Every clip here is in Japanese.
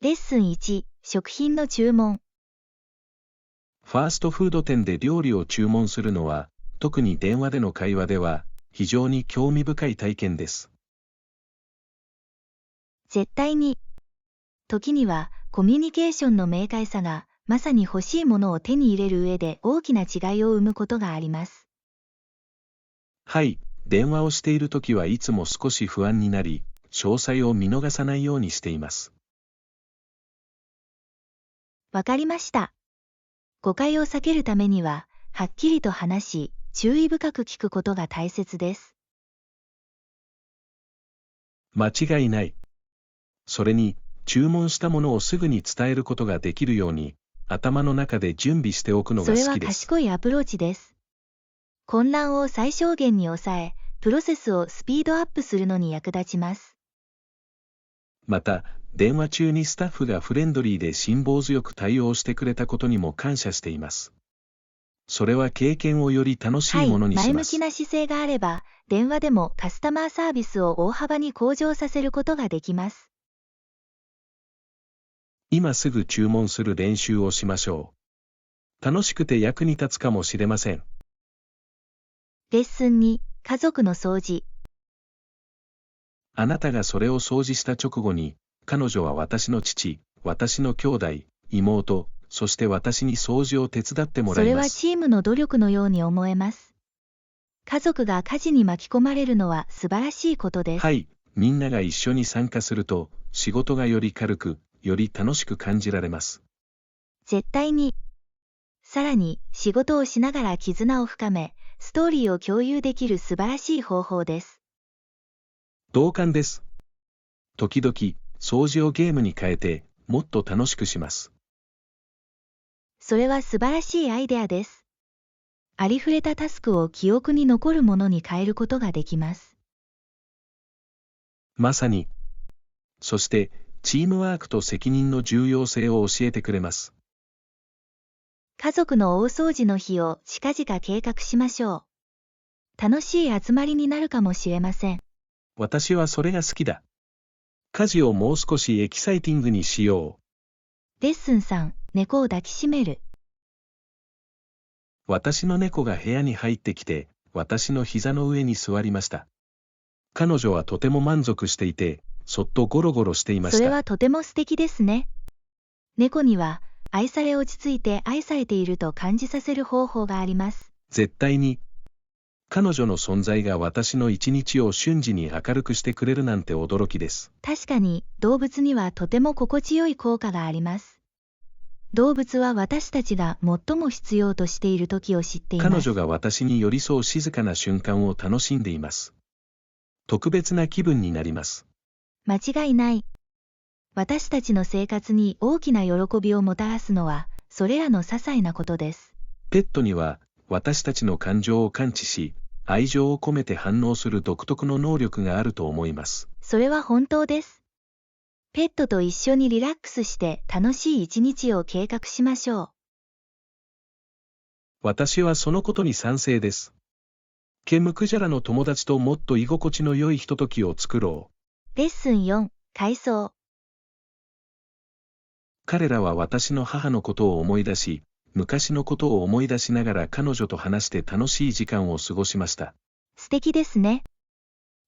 レッスン1、食品の注文。ファーストフード店で料理を注文するのは、特に電話での会話では、非常に興味深い体験です。絶対に。時には、コミュニケーションの明快さが、まさに欲しいものを手に入れる上で大きな違いを生むことがあります。はい、電話をしているときはいつも少し不安になり、詳細を見逃さないようにしています。わかりました。誤解を避けるためには、はっきりと話し、注意深く聞くことが大切です。間違いない。それに、注文したものをすぐに伝えることができるように、頭の中で準備しておくのそれはが好きです。賢いアプローチです。混乱を最小限に抑え、プロセスをスピードアップするのに役立ちます。また、電話中にスタッフがフレンドリーで辛抱強く対応してくれたことにも感謝しています。それは経験をより楽しいものにし前向きます。な姿勢があれば、電話でもカスタマーサービスを大幅に向上させることができます。今すぐ注文する練習をしましょう。楽しくて役に立つかもしれません。レッスン2、家族の掃除。あなたがそれを掃除した直後に、彼女は私の父、私の兄弟、妹、そして私に掃除を手伝ってもらそれいます。はチームの努力のように思えます。家族が家事に巻き込まれるのは素晴らしいことです。はい、みんなが一緒に参加すると、仕事がより軽く、より楽しく感じられます。絶対に。さらに、仕事をしながら絆を深め、ストーリーを共有できる素晴らしい方法です。同感です。時々、掃除をゲームに変えて、もっと楽しくします。それは素晴らしいアイデアです。ありふれたタスクを記憶に残るものに変えることができます。まさに。そして、チームワークと責任の重要性を教えてくれます。家族の大掃除の日を近々計画しましょう。楽しい集まりになるかもしれません。私はそれが好きだ。家事をもう少しエキサイティングにしよう。レッスン3、猫を抱きしめる。私の猫が部屋に入ってきて、私の膝の上に座りました。彼女はとても満足していて、そっとゴロゴロしていました。それはとても素敵ですね。猫には、愛され落ち着いて愛されていると感じさせる方法があります。絶対に。彼女の存在が私の一日を瞬時に明るくしてくれるなんて驚きです。確かに、動物にはとても心地よい効果があります。動物は私たちが最も必要としている時を知っています。彼女が私に寄り添う静かな瞬間を楽しんでいます。特別な気分になります。間違いない。私たちの生活に大きな喜びをもたらすのは、それらの些細なことです。ペットには、私たちの感情を感知し、愛情を込めて反応する独特の能力があると思います。それは本当です。ペットと一緒にリラックスして楽しい一日を計画しましょう。私はそのことに賛成です。ケムクジャラの友達ともっと居心地の良いひとときを作ろう。レッスン4、回想。彼らは私の母のことを思い出し、昔のことを思い出しながら彼女と話して楽しい時間を過ごしました。素敵ですね。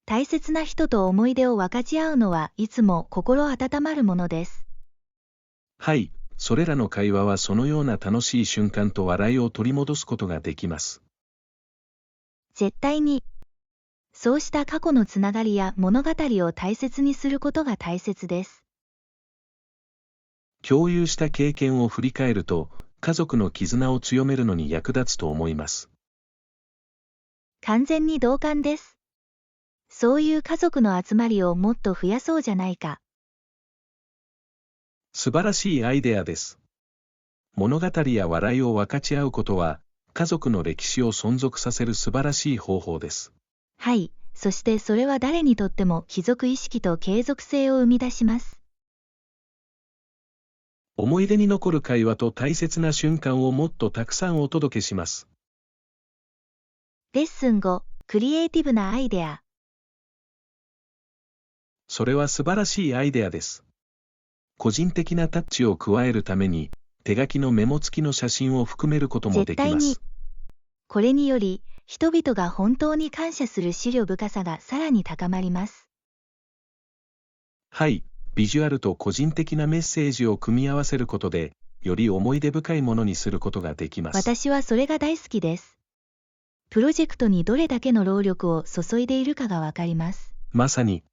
大切な人と思い出を分かち合うのはいつも心温まるものです。はい、それらの会話はそのような楽しい瞬間と笑いを取り戻すことができます。絶対に。そうした過去のつながりや物語を大切にすることが大切です。共有した経験を振り返ると、家族の絆を強めるのに役立つと思います。完全に同感です。そういう家族の集まりをもっと増やそうじゃないか。素晴らしいアイデアです。物語や笑いを分かち合うことは、家族の歴史を存続させる素晴らしい方法です。はい、そしてそれは誰にとっても帰属意識と継続性を生み出します。思い出に残る会話と大切な瞬間をもっとたくさんお届けします。レッスン5、クリエイティブなアイデア。それは素晴らしいアイデアです。個人的なタッチを加えるために、手書きのメモ付きの写真を含めることもできま絶対にす。これにより、人々が本当に感謝する資料深さがさらに高まります。はい、ビジュアルと個人的なメッセージを組み合わせることで、より思い出深いものにすることができます。私はそれが大好きです。プロジェクトにどれだけの労力を注いでいるかがわかります。まさに。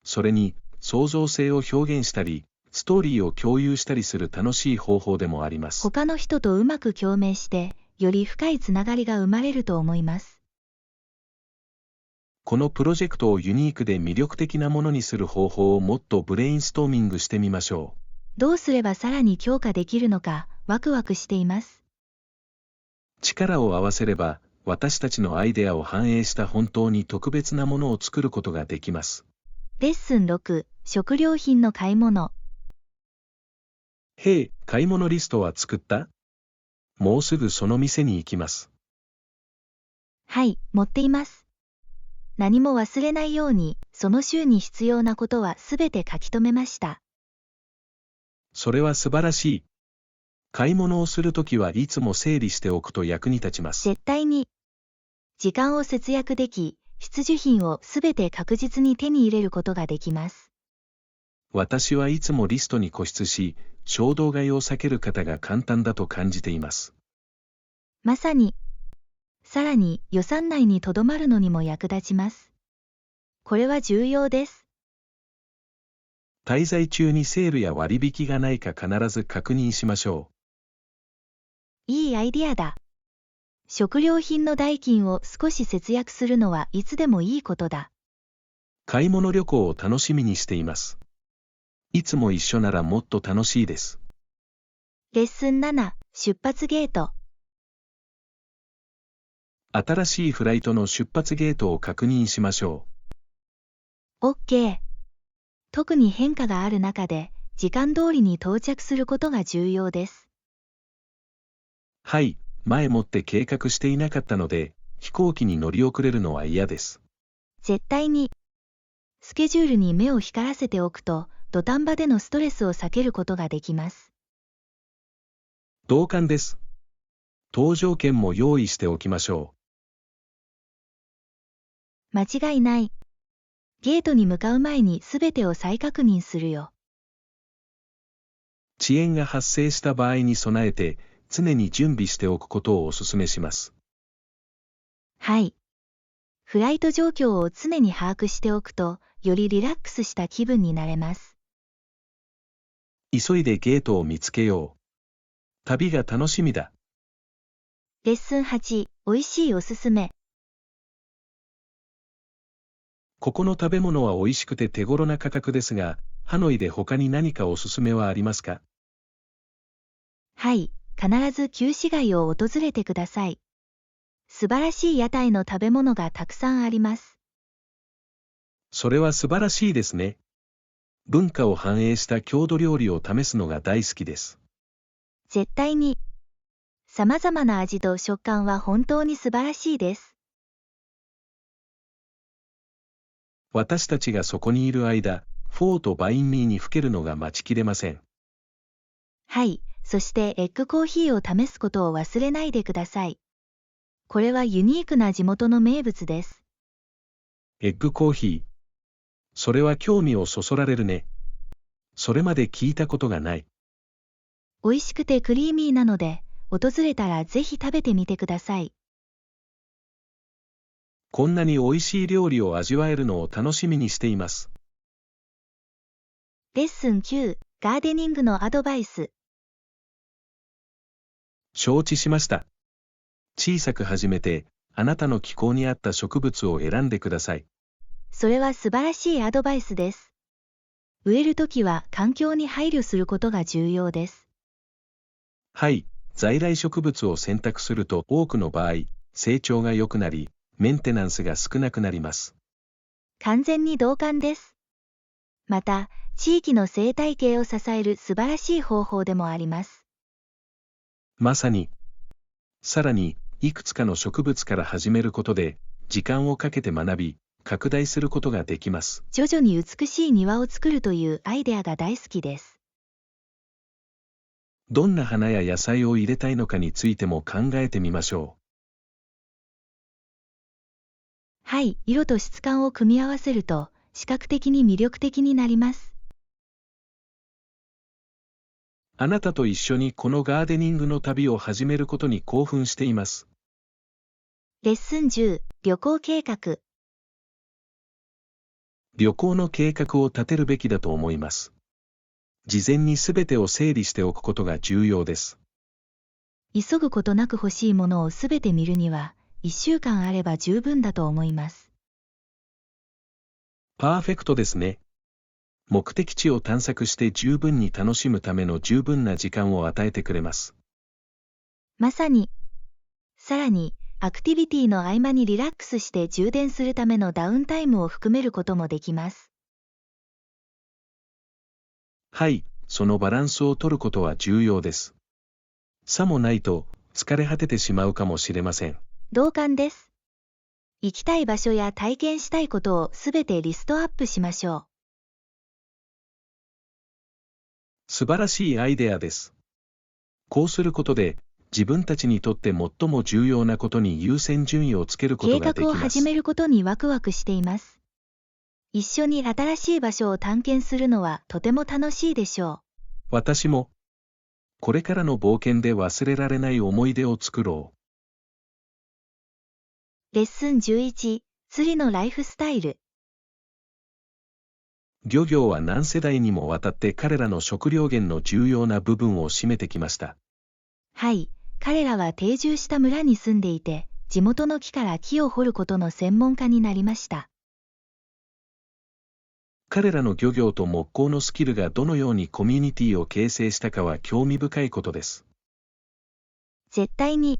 それに、創造性を表現したり、ストーリーを共有したりする楽しい方法でもあります。他の人とうまく共鳴して、より深いつながりが生まれると思います。このプロジェクトをユニークで魅力的なものにする方法をもっとブレインストーミングしてみましょう。どうすればさらに強化できるのか、ワクワクしています。力を合わせれば、私たちのアイデアを反映した本当に特別なものを作ることができます。レッスン6、食料品の買い物。へえ、買い物リストは作った？もうすぐその店に行きます。はい、持っています。何も忘れないように、その週に必要なことはすべて書き留めました。それは素晴らしい。買い物をするときはいつも整理しておくと役に立ちます。絶対に。時間を節約でき、必需品をすべて確実に手に入れることができます。私はいつもリストに固執し、衝動買いを避ける方が簡単だと感じています。まさに。さらに予算内にとどまるのにも役立ちます。これは重要です。滞在中にセールや割引がないか必ず確認しましょう。いいアイディアだ。食料品の代金を少し節約するのはいつでもいいことだ。買い物旅行を楽しみにしています。いつも一緒ならもっと楽しいです。レッスン7、出発ゲート。新しいフライトの出発ゲートを確認しましょう。OK。特に変化がある中で、時間通りに到着することが重要です。はい、前もって計画していなかったので、飛行機に乗り遅れるのは嫌です。絶対に。スケジュールに目を光らせておくと、土壇場でのストレスを避けることができます。同感です。搭乗券も用意しておきましょう。間違いない。ゲートに向かう前にすべてを再確認するよ。遅延が発生した場合に備えて、常に準備しておくことをお勧めします。はい。フライト状況を常に把握しておくと、よりリラックスした気分になれます。急いでゲートを見つけよう。旅が楽しみだ。レッスン8、おいしいおすすめ。ここの食べ物は美味しくて手頃な価格ですが、ハノイで他に何かおすすめはありますか？はい、必ず旧市街を訪れてください。素晴らしい屋台の食べ物がたくさんあります。それは素晴らしいですね。文化を反映した郷土料理を試すのが大好きです。絶対に。様々な味と食感は本当に素晴らしいです。私たちがそこにいる間、フォーとバインミーにふけるのが待ちきれません。はい、そしてエッグコーヒーを試すことを忘れないでください。これはユニークな地元の名物です。エッグコーヒー。それは興味をそそられるね。それまで聞いたことがない。美味しくてクリーミーなので、訪れたらぜひ食べてみてください。こんなに美味しい料理を味わえるのを楽しみにしています。レッスン9、ガーデニングのアドバイス。承知しました。小さく始めて、あなたの気候に合った植物を選んでください。それは素晴らしいアドバイスです。植えるときは環境に配慮することが重要です。はい、在来植物を選択すると多くの場合、成長が良くなり、メンテナンスが少なくなります。完全に同感です。また、地域の生態系を支える素晴らしい方法でもあります。まさに。さらに、いくつかの植物から始めることで、時間をかけて学び、拡大することができます。徐々に美しい庭を作るというアイデアが大好きです。どんな花や野菜を入れたいのかについても考えてみましょはい、色と質感を組み合わせると視覚的に魅力的になります。う。あなたと一緒にこのガーデニングの旅を始めることに興奮しています。レッスン10、旅行計画。旅行の計画を立てるべきだと思います。事前にすべてを整理しておくことが重要です。急ぐことなく欲しいものをすべて見るには、1週間あれば十分だと思います。パーフェクトですね。目的地を探索して十分に楽しむための十分な時間を与えてくれます。まさに。さらに、アクティビティの合間にリラックスして充電するためのダウンタイムを含めることもできます。はい、そのバランスを取ることは重要です。さもないと、疲れ果ててしまうかもしれません。同感です。行きたい場所や体験したいことをすべてリストアップしましょう。素晴らしいアイデアです。こうすることで、自分たちにとって最も重要なことに優先順位をつけることができます。計画を始めることにワクワクしています。一緒に新しい場所を探検するのはとても楽しいでしょう。私も、これからの冒険で忘れられない思い出を作ろう。レッスン11、釣りのライフスタイル。漁業は何世代にもわたって彼らの食料源の重要な部分を占めてきました。はい、彼らは定住した村に住んでいて、地元の木から木を掘ることの専門家になりました。彼らの漁業と木工のスキルがどのようにコミュニティを形成したかは興味深いことです。絶対に。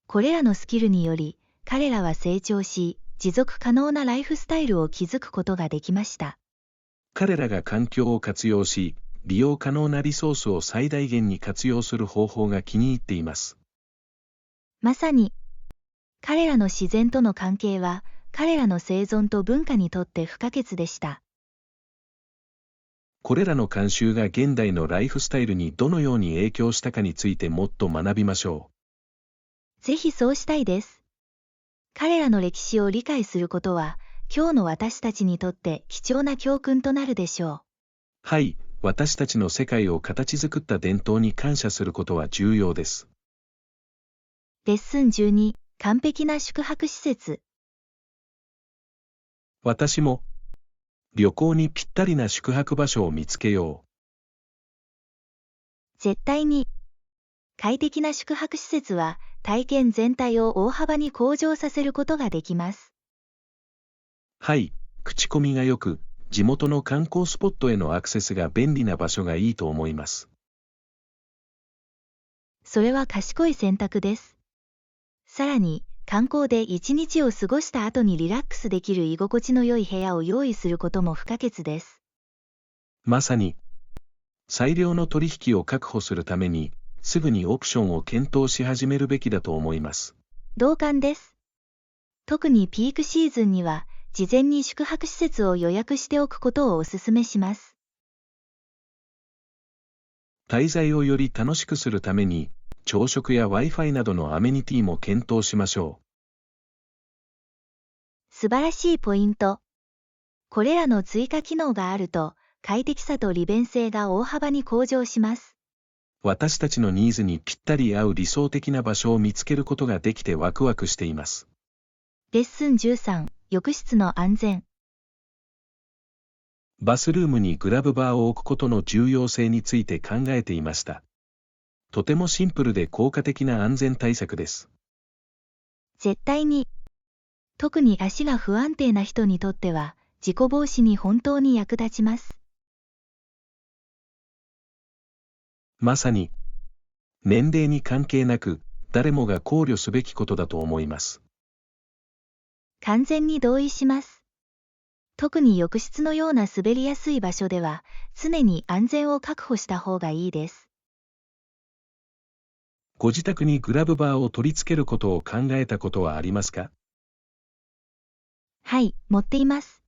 これらのスキルにより、彼らは成長し、持続可能なライフスタイルを築くことができました。彼らが環境を活用し、利用可能なリソースを最大限に活用する方法が気に入っています。まさに、彼らの自然との関係は、彼らの生存と文化にとって不可欠でした。これらの慣習が現代のライフスタイルにどのように影響したかについてもっと学びましょう。ぜひそうしたいです。彼らの歴史を理解することは、今日の私たちにとって貴重な教訓となるでしょう。はい、私たちの世界を形作った伝統に感謝することは重要です。レッスン12、完璧な宿泊施設。私も、旅行にぴったりな宿泊場所を見つけよう。絶対に。快適な宿泊施設は体験全体を大幅に向上させることができます。はい、口コミが良く、地元の観光スポットへのアクセスが便利な場所がいいと思います。それは賢い選択です。さらに、観光で一日を過ごした後にリラックスできる居心地の良い部屋を用意することも不可欠です。まさに、最良の取引を確保するために、すぐにオプションを検討し始めるべきだと思います。同感です。特にピークシーズンには、事前に宿泊施設を予約しておくことをお勧めします。滞在をより楽しくするために、朝食や Wi-Fi などのアメニティも検討しましょう。素晴らしいポイント。これらの追加機能があると、快適さと利便性が大幅に向上します。私たちのニーズにぴったり合う理想的な場所を見つけることができてワクワクしています。レッスン13、浴室の安全。バスルームにグラブバーを置くことの重要性について考えていました。とてもシンプルで効果的な安全対策です。絶対に。特に足が不安定な人にとっては、事故防止に本当に役立ちます。まさに、年齢に関係なく、誰もが考慮すべきことだと思います。完全に同意します。特に浴室のような滑りやすい場所では、常に安全を確保した方がいいです。ご自宅にグラブバーを取り付けることを考えたことはありますか？はい、持っています。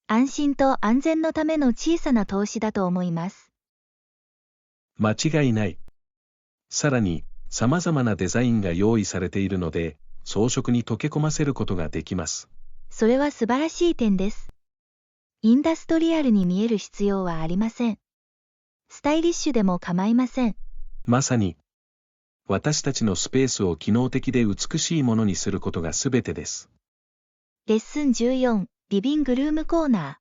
安心と安全のための小さな投資だと思います。間違いない。さらに、様々なデザインが用意されているので、装飾に溶け込ませることができます。それは素晴らしい点です。インダストリアルに見える必要はありません。スタイリッシュでも構いません。まさに、私たちのスペースを機能的で美しいものにすることがすべてです。レッスン14、リビングルームコーナー。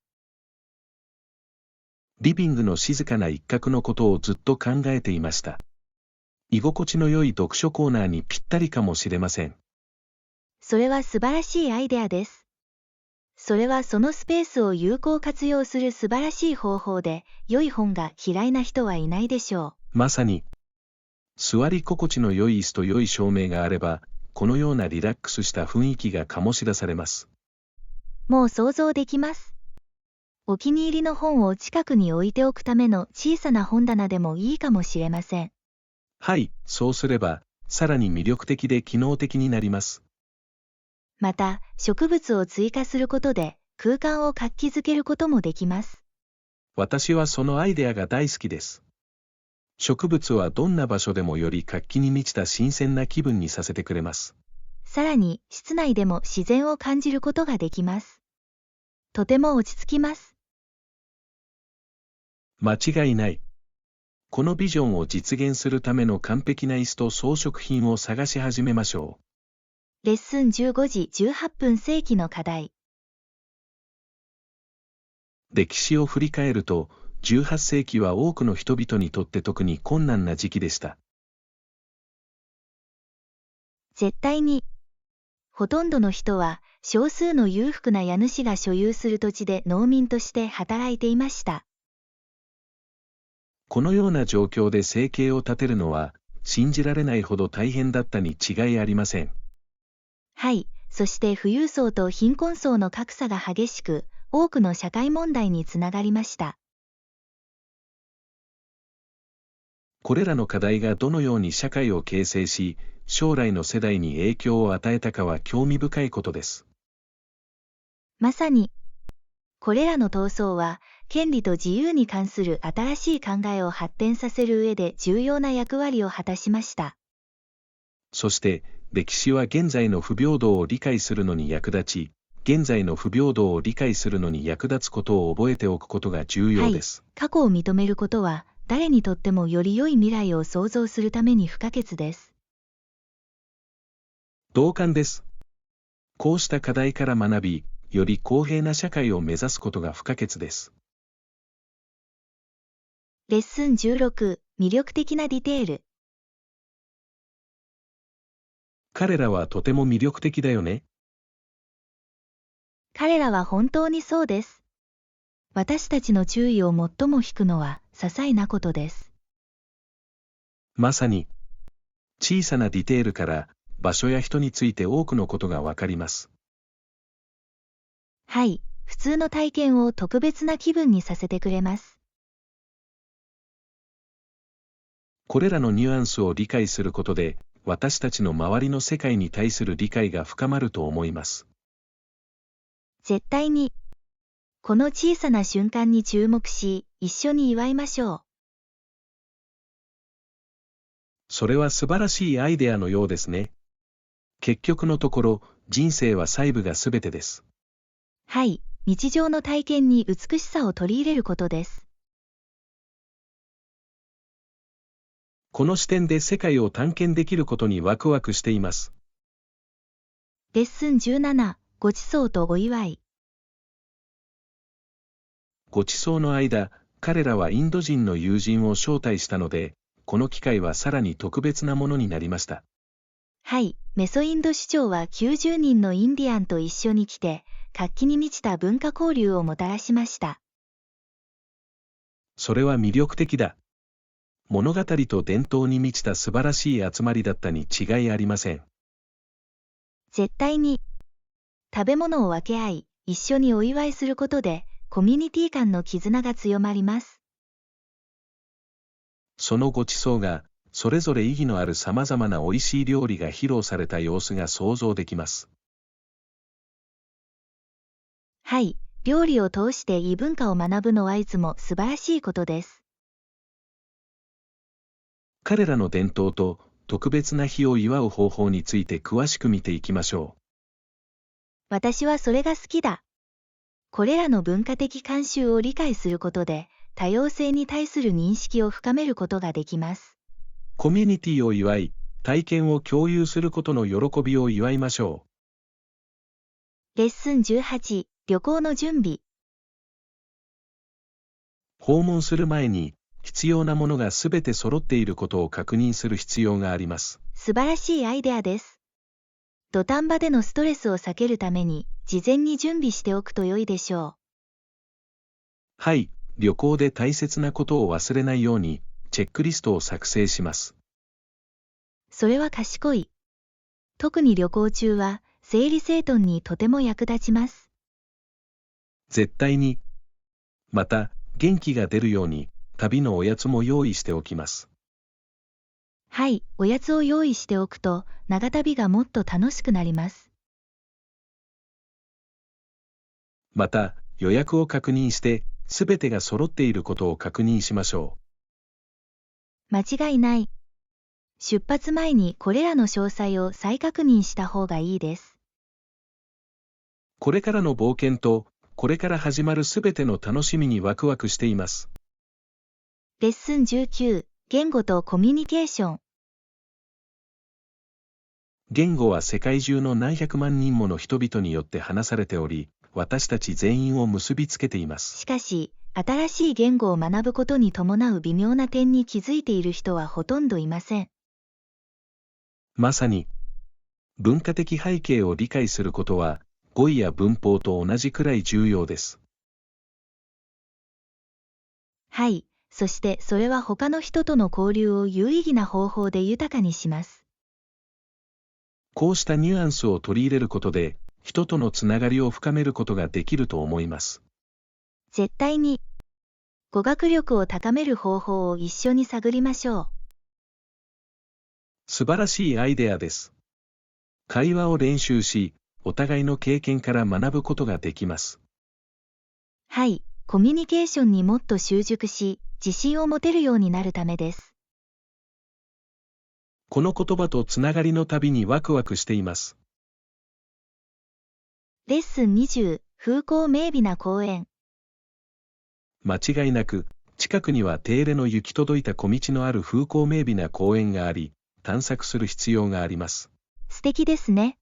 リビングの静かな一角のことをずっと考えていました。居心地の良い読書コーナーにぴったりかもしれません。それは素晴らしいアイデアです。それはそのスペースを有効活用する素晴らしい方法で、良い本が嫌いな人はいないでしょまさに、座り心地の良い椅子と良い照明があれば、このようなリラックスした雰囲気が醸し出されます。う。もう想像できます。お気に入りの本を近くに置いておくための小さな本棚でもいいかもしれません。はい、そうすれば、さらに魅力的で機能的になります。また、植物を追加することで、空間を活気づけることもできます。私はそのアイデアが大好きです。植物はどんな場所でもより活気に満ちた新鮮な気分にさせてくれます。さらに、室内でも自然を感じることができます。とても落ち着きます。間違いない。このビジョンを実現するための完璧な椅子と装飾品を探し始めましょう。レッスン15時18分世紀の課題。歴史を振り返ると、18世紀は多くの人々にとって特に困難な時期でした。絶対に。ほとんどの人は、少数の裕福な家主が所有する土地で農民として働いていました。このような状況で生計を立てるのは、信じられないほど大変だったに違いありません。はい、そして富裕層と貧困層の格差が激しく、多くの社会問題につながりました。これらの課題がどのように社会を形成し、将来の世代に影響を与えたかは興味深いことです。まさに、これらの闘争は、権利と自由に関する新しい考えを発展させる上で重要な役割を果たしました。そして、歴史は現在の不平等を理解するのに役立ち、現在の不平等を理解するのに役立つことを覚えておくことが重要です。はい、過去を認めることは、誰にとってもより良い未来を創造するために不可欠です。同感です。こうした課題から学び、より公平な社会を目指すことが不可欠です。レッスン16、魅力的なディテール。彼らはとても魅力的だよね。彼らは本当にそうです。私たちの注意を最も引くのは、些細なことです。まさに、小さなディテールから、場所や人について多くのことがわかります。はい、普通の体験を特別な気分にさせてくれます。これらのニュアンスを理解することで、私たちの周りの世界に対する理解が深まると思います。絶対に。この小さな瞬間に注目し、一緒に祝いましょう。それは素晴らしいアイデアのようですね。結局のところ、人生は細部がすべてです。はい、日常の体験に美しさを取り入れることです。この視点で世界を探検できることにワクワクしています。レッスン17、ご馳走とお祝い。ご馳走の間、彼らはインド人の友人を招待したので、この機会はさらに特別なものになりました。はい、メソインド首長は90人のインディアンと一緒に来て、活気に満ちた文化交流をもたらしました。それは魅力的だ。物語と伝統に満ちた素晴らしい集まりだったに違いありません。絶対に。食べ物を分け合い、一緒にお祝いすることで、コミュニティ間の絆が強まります。そのご馳走が、それぞれ意義のある様々な美味しい料理が披露された様子が想像できます。はい、料理を通して異文化を学ぶのはいつも素晴らしいことです。彼らの伝統と特別な日を祝う方法について詳しく見ていきましょう。私はそれが好きだ。これらの文化的慣習を理解することで、多様性に対する認識を深めることができます。コミュニティを祝い、体験を共有することの喜びを祝いましょう。レッスン18、旅行の準備。訪問する前に、必要なものがすべて揃っていることを確認する必要があります。素晴らしいアイデアです。土壇場でのストレスを避けるために、事前に準備しておくと良いでしょう。はい、旅行で大切なことを忘れないように、チェックリストを作成します。それは賢い。特に旅行中は、整理整頓にとても役立ちます。絶対に。また、元気が出るように、旅のおやつも用意しておきます。はい、おやつを用意しておくと、長旅がもっと楽しくなります。また、予約を確認して、すべてが揃っていることを確認しましょう。間違いない。出発前にこれらの詳細を再確認した方がいいです。これからの冒険と、これから始まるすべての楽しみにワクワクしています。レッスン19、言語とコミュニケーション。言語は世界中の何百万人もの人々によって話されており、私たち全員を結びつけています。しかし、新しい言語を学ぶことに伴う微妙な点に気づいている人はほとんどいません。まさに、文化的背景を理解することは、語彙や文法と同じくらい重要です。はい、そしてそれは他の人との交流を有意義な方法で豊かにします。こうしたニュアンスを取り入れることで、人とのつながりを深めることができると思います。絶対に。語学力を高める方法を一緒に探りましょう。素晴らしいアイデアです。会話を練習し、お互いの経験から学ぶことができます。はい、コミュニケーションにもっと習熟し、自信を持てるようになるためです。この言葉とつながりの旅にワクワクしています。レッスン20、風光明媚な公園。間違いなく、近くには手入れの行き届いた小道のある風光明媚な公園があり、探索する必要があります。素敵ですね。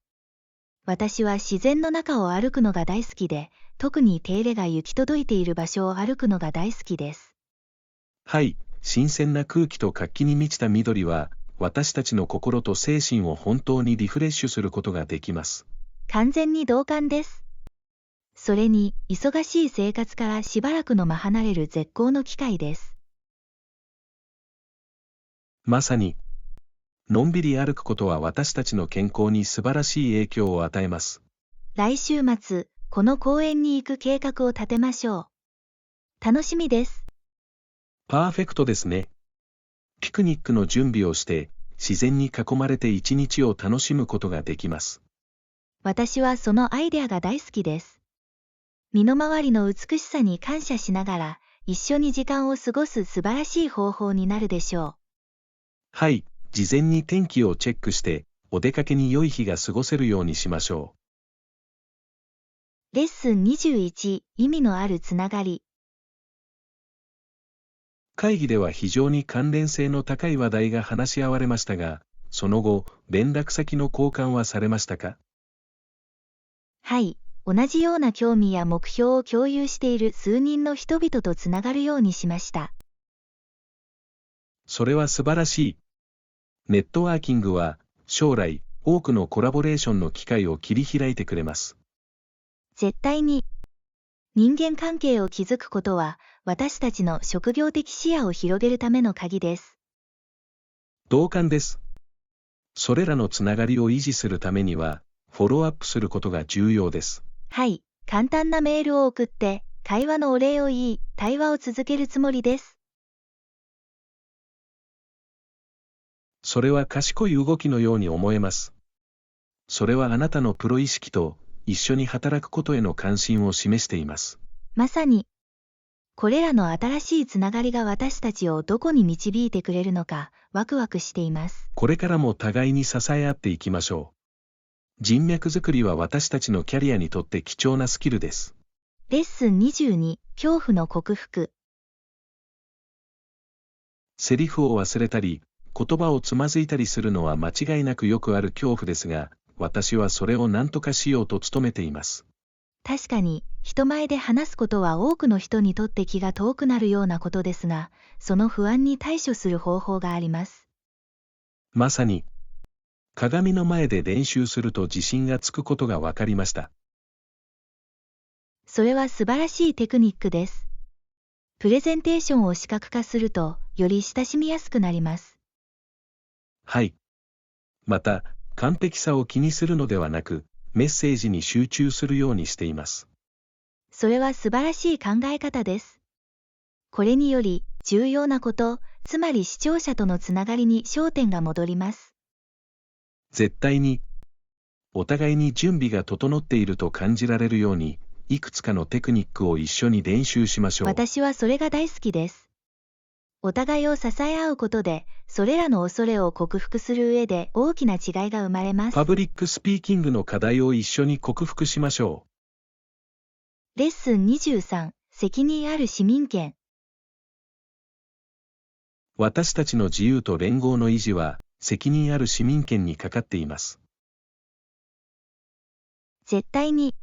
私は自然の中を歩くのが大好きで、特に手入れが行き届いている場所を歩くのが大好きです。はい、新鮮な空気と活気に満ちた緑は、私たちの心と精神を本当にリフレッシュすることができます。完全に同感です。それに、忙しい生活からしばらくの間離れる絶好の機会です。まさに、のんびり歩くことは私たちの健康に素晴らしい影響を与えます。来週末、この公園に行く計画を立てましょう。楽しみです。パーフェクトですね。ピクニックの準備をして、自然に囲まれて一日を楽しむことができます。私はそのアイデアが大好きです。身の回りの美しさに感謝しながら、一緒に時間を過ごす素晴らしい方法になるでしょう。はい、事前に天気をチェックして、お出かけに良い日が過ごせるようにしましょう。レッスン21、意味のあるつながり。会議では非常に関連性の高い話題が話し合われましたが、その後、連絡先の交換はされましたか？はい、同じような興味や目標を共有している数人の人々とつながるようにしました。それは素晴らしい。ネットワーキングは、将来、多くのコラボレーションの機会を切り開いてくれます。絶対に。人間関係を築くことは、私たちの職業的視野を広げるための鍵です。同感です。それらのつながりを維持するためには、フォローアップすることが重要です。はい、簡単なメールを送って、会話のお礼を言い、対話を続けるつもりです。それは賢い動きのように思えます。それはあなたのプロ意識と一緒に働くことへの関心を示しています。まさに、これらの新しいつながりが私たちをどこに導いてくれるのか、ワクワクしています。これからも互いに支え合っていきましょう。人脈づくりは私たちのキャリアにとって貴重なスキルです。レッスン22、恐怖の克服。セリフを忘れたり、言葉をつまずいたりするのは間違いなくよくある恐怖ですが、私はそれを何とかしようと努めています。確かに、人前で話すことは多くの人にとって気が遠くなるようなことですが、その不安に対処する方法があります。まさに、鏡の前で練習すると自信がつくことが分かりました。それは素晴らしいテクニックです。プレゼンテーションを視覚化すると、より親しみやすくなります。はい。また、完璧さを気にするのではなく、メッセージに集中するようにしています。それは素晴らしい考え方です。これにより、重要なこと、つまり視聴者とのつながりに焦点が戻ります。絶対に、お互いに準備が整っていると感じられるように、いくつかのテクニックを一緒に練習しましょう。私はそれが大好きです。お互いを支え合うことで、それらの恐れを克服する上で大きな違いが生まれます。パブリックスピーキングの課題を一緒に克服しましょレッスン23、責任ある市民権。私たちの自由と連合の維持は、責任ある市民権にかかっています。絶対に、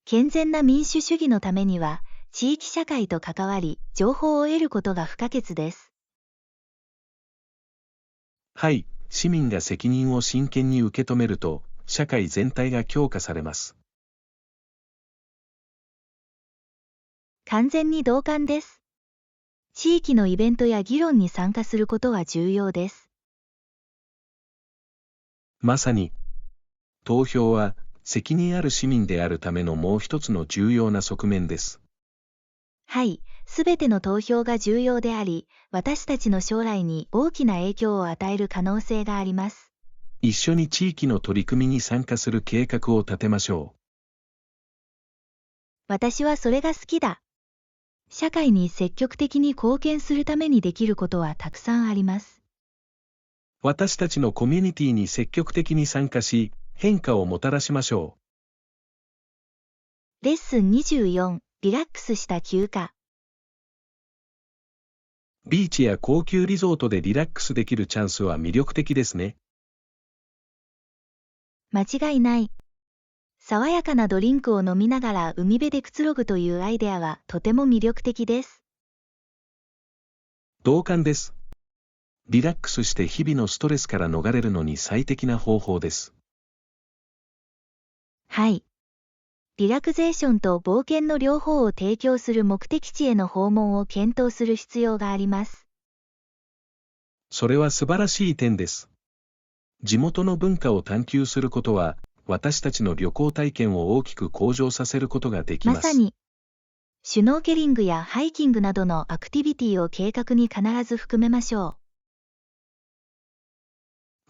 健全な民主主義のためには、地域社会と関わり、情報を得ることが不可欠です。はい、市民が責任を真剣に受け止めると、社会全体が強化されます。完全に同感です。地域のイベントや議論に参加することは重要です。まさに、投票は、責任ある市民であるためのもう一つの重要な側面です。はい、すべての投票が重要であり、私たちの将来に大きな影響を与える可能性があります。一緒に地域の取り組みに参加する計画を立てましょう。私はそれが好きだ。社会に積極的に貢献するためにできることはたくさんあります。私たちのコミュニティに積極的に参加し、変化をもたらしましょう。レッスン24、リラックスした休暇。ビーチや高級リゾートでリラックスできるチャンスは魅力的ですね。間違いない。爽やかなドリンクを飲みながら海辺でくつろぐというアイデアはとても魅力的です。同感です。リラックスして日々のストレスから逃れるのに最適な方法です。はい。リラクゼーションと冒険の両方を提供する目的地への訪問を検討する必要があります。それは素晴らしい点です。地元の文化を探求することは、私たちの旅行体験を大きく向上させることができます。まさに、シュノーケリングやハイキングなどのアクティビティを計画に必ず含めましょう。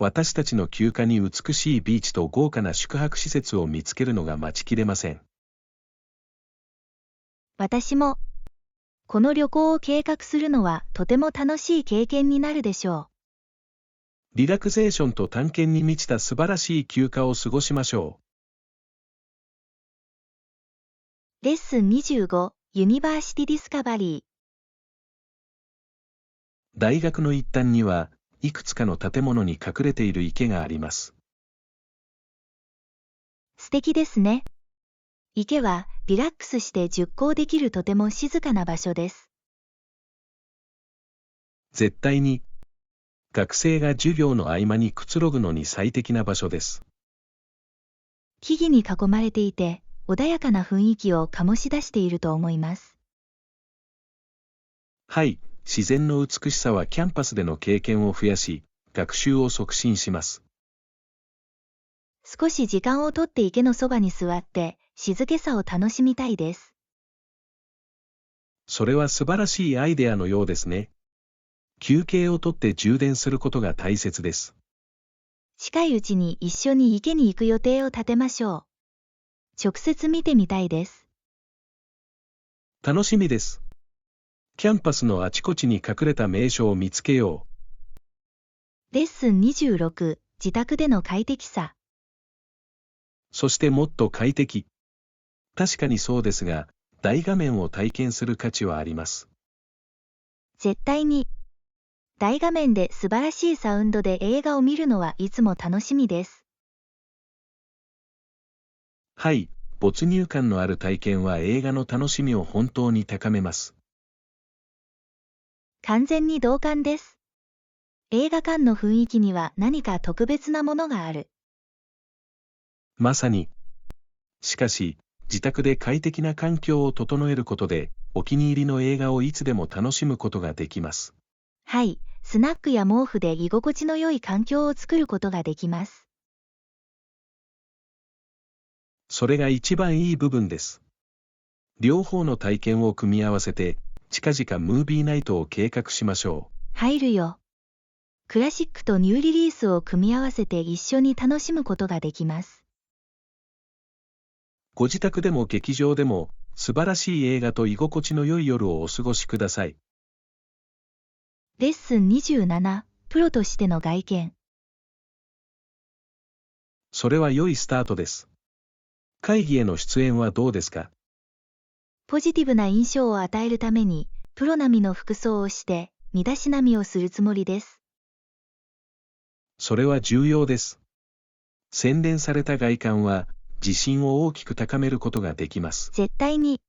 私たちの休暇に美しいビーチと豪華な宿泊施設を見つけるのが待ちきれません。私も、この旅行を計画するのはとても楽しい経験になるでしょう。リラクゼーションと探検に満ちた素晴らしい休暇を過ごしましょう。レッスン25、ユニバーシティディスカバリー。大学の一端には、いくつかの建物に隠れている池があります。素敵ですね。池はリラックスして熟考できるとても静かな場所です。絶対に、学生が授業の合間にくつろぐのに最適な場所です。木々に囲まれていて、穏やかな雰囲気を醸し出していると思います。はい。自然の美しさはキャンパスでの経験を増やし、学習を促進します。少し時間をとって池のそばに座って、静けさを楽しみたいです。それは素晴らしいアイデアのようですね。休憩をとって充電することが大切です。近いうちに一緒に池に行く予定を立てましょう。直接見てみたいです。楽しみです。キャンパスのあちこちに隠れた名所を見つけよう。レッスン26、自宅での快適さ。そしてもっと快適。確かにそうですが、大画面を体験する価値はあります。絶対に。大画面で素晴らしいサウンドで映画を見るのはいつも楽しみです。はい、没入感のある体験は映画の楽しみを本当に高めます。完全に同感です。映画館の雰囲気には何か特別なものがある。まさに。しかし、自宅で快適な環境を整えることで、お気に入りの映画をいつでも楽しむことができます。はい、スナックや毛布で居心地の良い環境を作ることができます。それが一番いい部分です。両方の体験を組み合わせて、近々ムービーナイトを計画しましょう。入るよ。クラシックとニューリリースを組み合わせて一緒に楽しむことができます。ご自宅でも劇場でも、素晴らしい映画と居心地の良い夜をお過ごしください。レッスン27、プロとしての外見。それは良いスタートです。会議への出演はどうですか？ポジティブな印象を与えるために、プロ並みの服装をして、身だしなみをするつもりです。それは重要です。洗練された外観は、自信を大きく高めることができます。絶対に。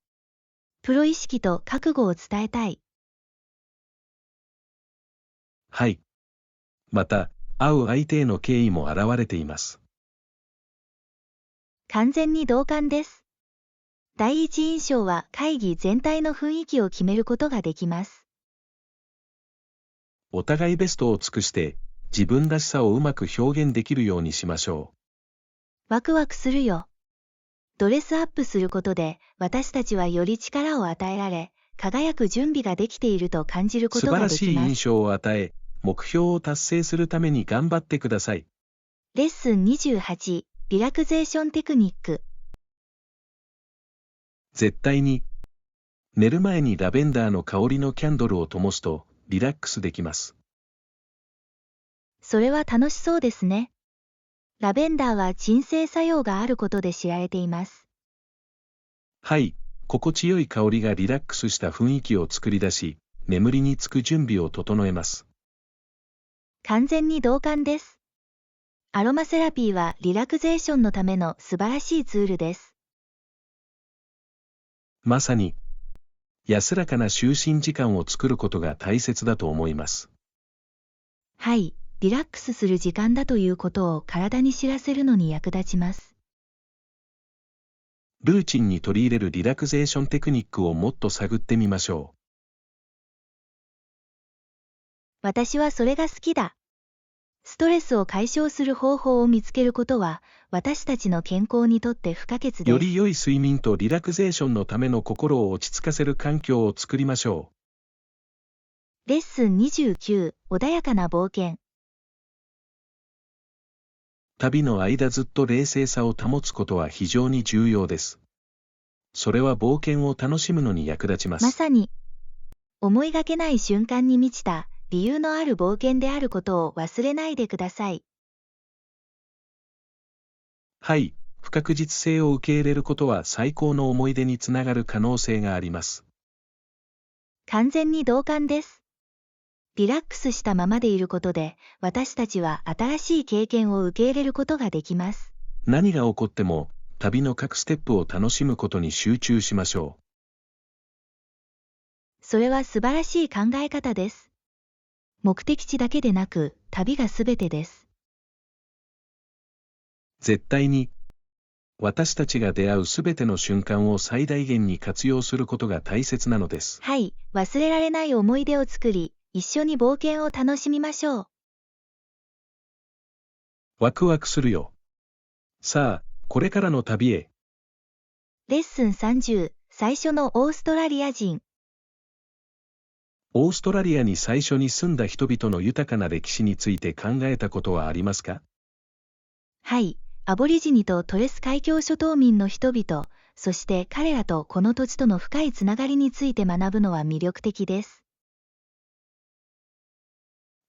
プロ意識と覚悟を伝えたい。はい。また、会う相手への敬意も現れています。完全に同感です。第一印象は会議全体の雰囲気を決めることができます。お互いベストを尽くして、自分らしさをうまく表現できるようにしましょう。ワクワクするよ。ドレスアップすることで、私たちはより力を与えられ、輝く準備ができていると感じることができます。素晴らしい印象を与え、目標を達成するために頑張ってください。レッスン28、リラクゼーションテクニック。絶対に。寝る前にラベンダーの香りのキャンドルを灯すと、リラックスできます。それは楽しそうですね。ラベンダーは鎮静作用があることで知られています。はい、心地よい香りがリラックスした雰囲気を作り出し、眠りにつく準備を整えます。完全に同感です。アロマセラピーはリラクゼーションのための素晴らしいツールです。まさに、安らかな就寝時間を作ることが大切だと思います。はい、リラックスする時間だということを体に知らせるのに役立ちます。ルーチンに取り入れるリラクゼーションテクニックをもっと探ってみましょう。私はそれが好きだ。ストレスを解消する方法を見つけることは、私たちの健康にとって不可欠です。より良い睡眠とリラクゼーションのための心を落ち着かせる環境を作りましょう。レッスン29、穏やかな冒険。旅の間ずっと冷静さを保つことは非常に重要です。それは冒険を楽しむのに役立ちます。まさに、思いがけない瞬間に満ちた、理由のある冒険であることを忘れないでください。はい、不確実性を受け入れることは最高の思い出につながる可能性があります。完全に同感です。リラックスしたままでいることで、私たちは新しい経験を受け入れることができます。何が起こっても、旅の各ステップを楽しむことに集中しましょう。それは素晴らしい考え方です。目的地だけでなく、旅がすべてです。絶対に、私たちが出会うすべての瞬間を最大限に活用することが大切なのです。はい、忘れられない思い出を作り、一緒に冒険を楽しみましょう。ワクワクするよ。さあ、これからの旅へ。レッスン30、最初のオーストラリア人。オーストラリアに最初に住んだ人々の豊かな歴史について考えたことはありますか？はい、アボリジニとトレス海峡諸島民の人々、そして彼らとこの土地との深いつながりについて学ぶのは魅力的です。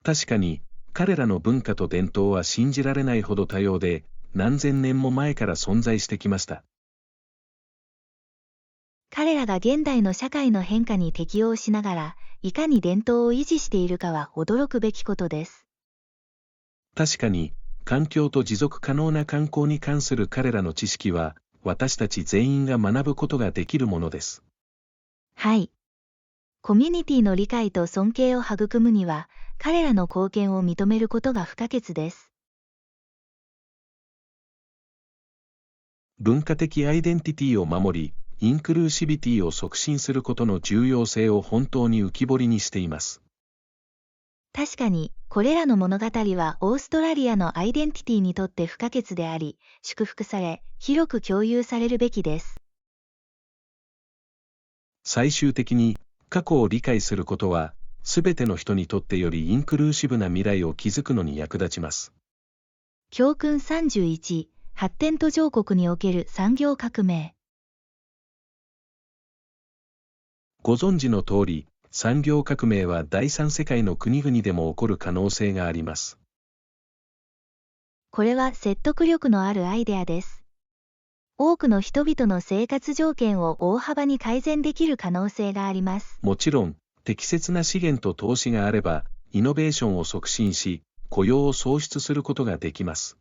確かに、彼らの文化と伝統は信じられないほど多様で、何千年も前から存在してきました。彼らが現代の社会の変化に適応しながら、いかに伝統を維持しているかは驚くべきことです。確かに、環境と持続可能な観光に関する彼らの知識は、私たち全員が学ぶことができるものです。はい。コミュニティの理解と尊敬を育むには、彼らの貢献を認めることが不可欠です。文化的アイデンティティを守り、インクルーシビティを促進することの重要性を本当に浮き彫りにしています。確かに、これらの物語はオーストラリアのアイデンティティにとって不可欠であり、祝福され、広く共有されるべきです。最終的に、過去を理解することは、すべての人にとってよりインクルーシブな未来を築くのに役立ちます。教訓31、発展途上国における産業革命。ご存知の通り、産業革命は第三世界の国々でも起こる可能性があります。これは説得力のあるアイデアです。多くの人々の生活条件を大幅に改善できる可能性があります。もちろん、適切な資源と投資があれば、イノベーションを促進し、雇用を創出することができます。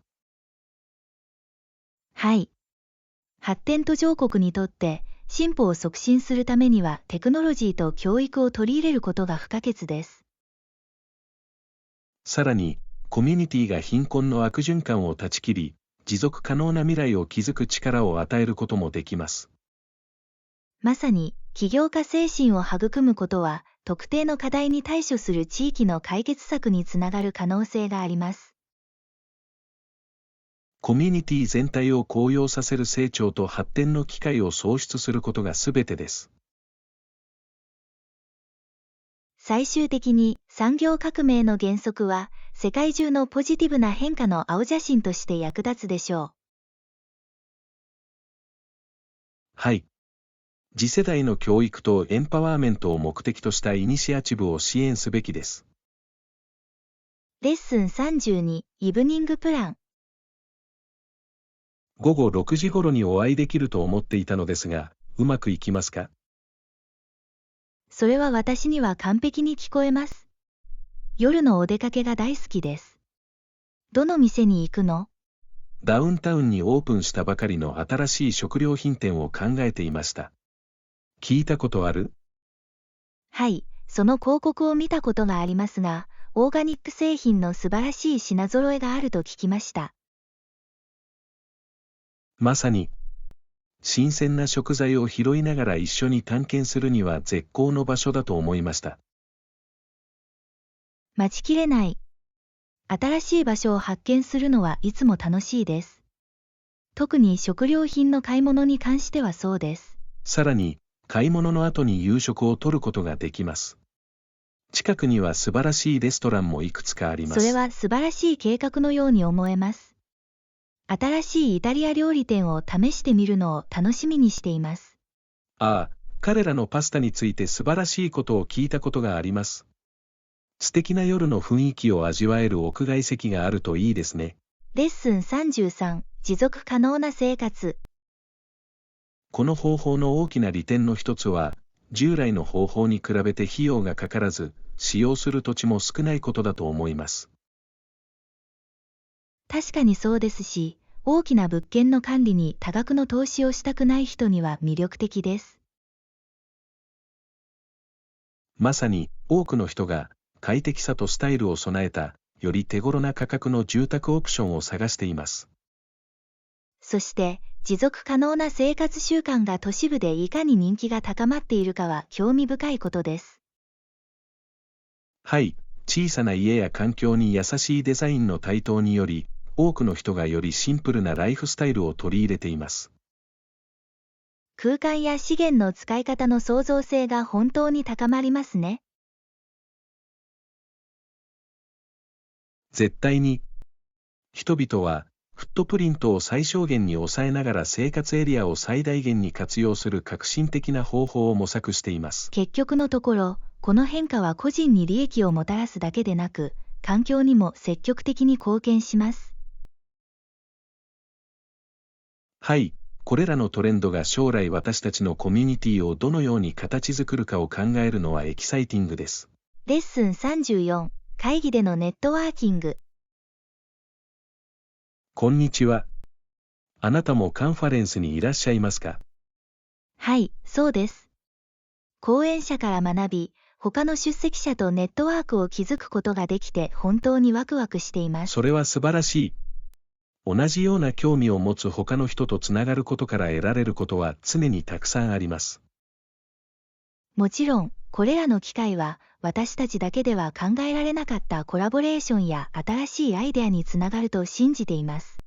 はい。発展途上国にとって、進歩を促進するためにはテクノロジーと教育を取り入れることが不可欠です。さらに、コミュニティが貧困の悪循環を断ち切り、持続可能な未来を築く力を与えることもできます。まさに、起業家精神を育むことは、特定の課題に対処する地域の解決策につながる可能性があります。コミュニティ全体を高揚させる成長と発展の機会を創出することがすべてです。最終的に、産業革命の原則は、世界中のポジティブな変化の青写真として役立つでしょう。はい。次世代の教育とエンパワーメントを目的としたイニシアチブを支援すべきです。レッスン32、イブニングプラン。午後6時頃にお会いできると思っていたのですが、うまくいきますか？それは私には完璧に聞こえます。夜のお出かけが大好きです。どの店に行くの？ダウンタウンにオープンしたばかりの新しい食料品店を考えていました。聞いたことある？はい、その広告を見たことがありますが、オーガニック製品の素晴らしい品揃えがあると聞きました。まさに、新鮮な食材を拾いながら一緒に探検するには絶好の場所だと思いました。待ちきれない。新しい場所を発見するのはいつも楽しいです。特に食料品の買い物に関してはそうです。さらに、買い物の後に夕食をとることができます。近くには素晴らしいレストランもいくつかあります。それは素晴らしい計画のように思えます。新しいイタリア料理店を試してみるのを楽しみにしています。ああ、彼らのパスタについて素晴らしいことを聞いたことがあります。素敵な夜の雰囲気を味わえる屋外席があるといいですね。レッスン33、持続可能な生活。この方法の大きな利点の一つは、従来の方法に比べて費用がかからず、使用する土地も少ないことだと思います。確かにそうですし、大きな物件の管理に多額の投資をしたくない人には魅力的です。まさに、多くの人が、快適さとスタイルを備えた、より手頃な価格の住宅オプションを探しています。そして、持続可能な生活習慣が都市部でいかに人気が高まっているかは興味深いことです。はい、小さな家や環境に優しいデザインの台頭により、多くの人がよりシンプルなライフスタイルを取り入れています。空間や資源の使い方の創造性が本当に高まりますね。絶対に、人々は、フットプリントを最小限に抑えながら生活エリアを最大限に活用する革新的な方法を模索しています。結局のところ、この変化は個人に利益をもたらすだけでなく、環境にも積極的に貢献します。はい、これらのトレンドが将来私たちのコミュニティをどのように形作るかを考えるのはエキサイティングです。レッスン34、会議でのネットワーキング。こんにちは。あなたもカンファレンスにいらっしゃいますか？はい、そうです。講演者から学び、他の出席者とネットワークを築くことができて本当にワクワクしています。それは素晴らしい。同じような興味を持つ他の人とつながることから得られることは常にたくさんあります。もちろん、これらの機会は私たちだけでは考えられなかったコラボレーションや新しいアイデアにつながると信じています。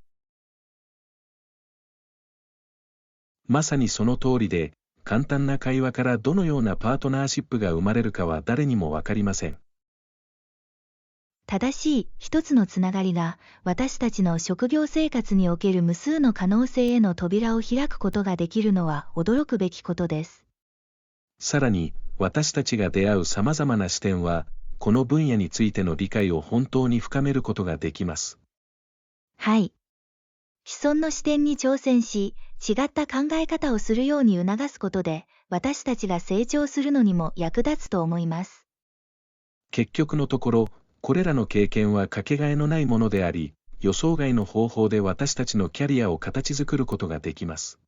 まさにその通りで、簡単な会話からどのようなパートナーシップが生まれるかは誰にもわかりません。正しい一つのつながりが私たちの職業生活における無数の可能性への扉を開くことができるのは驚くべきことです。さらに、私たちが出会う様々な視点は、この分野についての理解を本当に深めることができます。はい。既存の視点に挑戦し、違った考え方をするように促すことで、私たちが成長するのにも役立つと思います。結局のところ、これらの経験はかけがえのないものであり、予想外の方法で私たちのキャリアを形作ることができます。